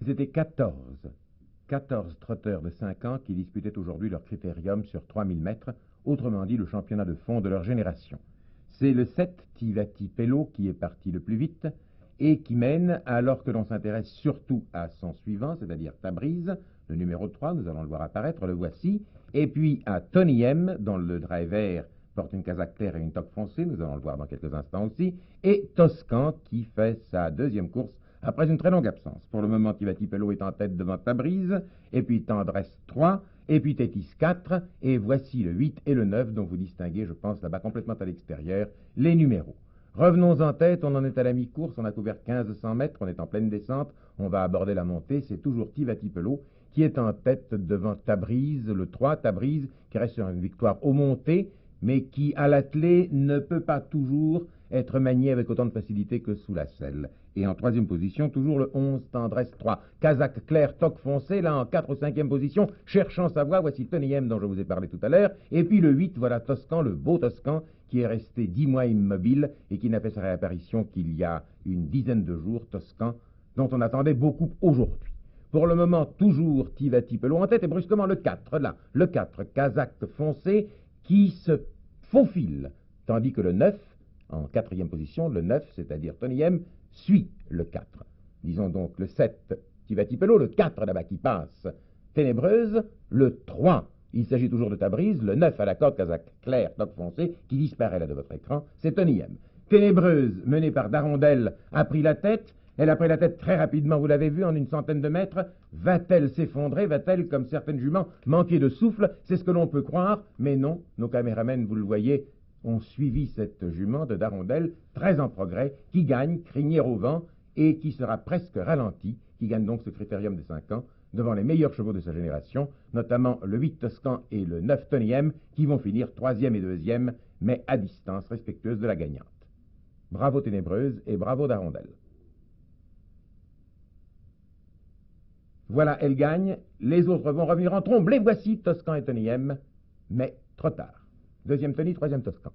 C'était 14 trotteurs de 5 ans qui disputaient aujourd'hui leur critérium sur 3000 mètres, autrement dit le championnat de fond de leur génération. C'est le 7 Tivati Pello qui est parti le plus vite et qui mène, alors que l'on s'intéresse surtout à son suivant, c'est-à-dire Tabriz, le numéro 3, nous allons le voir apparaître, le voici, et puis à Tony M, dont le driver porte une casaque claire et une toque foncée, nous allons le voir dans quelques instants aussi, et Toscan qui fait sa deuxième course après une très longue absence. Pour le moment, Tivati Pello est en tête devant Tabriz, et puis Tendresse 3, et puis Tétis 4, et voici le 8 et le 9, dont vous distinguez, je pense, là-bas complètement à l'extérieur, les numéros. Revenons en tête, on en est à la mi-course, on a couvert 1500 mètres, on est en pleine descente, on va aborder la montée, c'est toujours Tivati Pello qui est en tête devant Tabriz, le 3, Tabriz, qui reste sur une victoire au monté, mais qui, à l'attelé, ne peut pas toujours être manié avec autant de facilité que sous la selle. Et en troisième position, toujours le 11, Tendresse 3. Kazakh clair, toque foncé, là en 4 ou 5e position, cherchant sa voie, voici Tony M dont je vous ai parlé tout à l'heure. Et puis le 8, voilà Toscan, le beau Toscan, qui est resté 10 mois immobile et qui n'a fait sa réapparition qu'il y a une dizaine de jours, Toscan, dont on attendait beaucoup aujourd'hui. Pour le moment, toujours Tivati Pello en tête et brusquement le 4, là, le 4, Kazakh foncé, qui se faufile, tandis que le 9, en 4e position, le 9, c'est-à-dire Tony M, suit le 4. Disons donc le 7, Tivati Pello, le 4 là-bas qui passe, Ténébreuse, le 3, il s'agit toujours de Tabriz, le 9 à la corde, Kazakh clair, toque foncé, qui disparaît là de votre écran, c'est Tony M. Ténébreuse, menée par Darondelle, a pris la tête. Elle a pris la tête très rapidement, vous l'avez vu, en une centaine de mètres. Va-t-elle s'effondrer? Va-t-elle, comme certaines juments, manquer de souffle? C'est ce que l'on peut croire, mais non. Nos caméramens, vous le voyez, ont suivi cette jument de Darondelle, très en progrès, qui gagne, crinière au vent, et qui sera presque ralentie, qui gagne donc ce critérium des 5 ans, devant les meilleurs chevaux de sa génération, notamment le 8 Toscan et le 9 Tony M, qui vont finir 3e et 2e, mais à distance respectueuse de la gagnante. Bravo Ténébreuse et bravo Darondelle. Voilà, elle gagne. Les autres vont revenir en trombe. Les voici, Toscan et Tony M, mais trop tard. Deuxième Tony, troisième Toscan.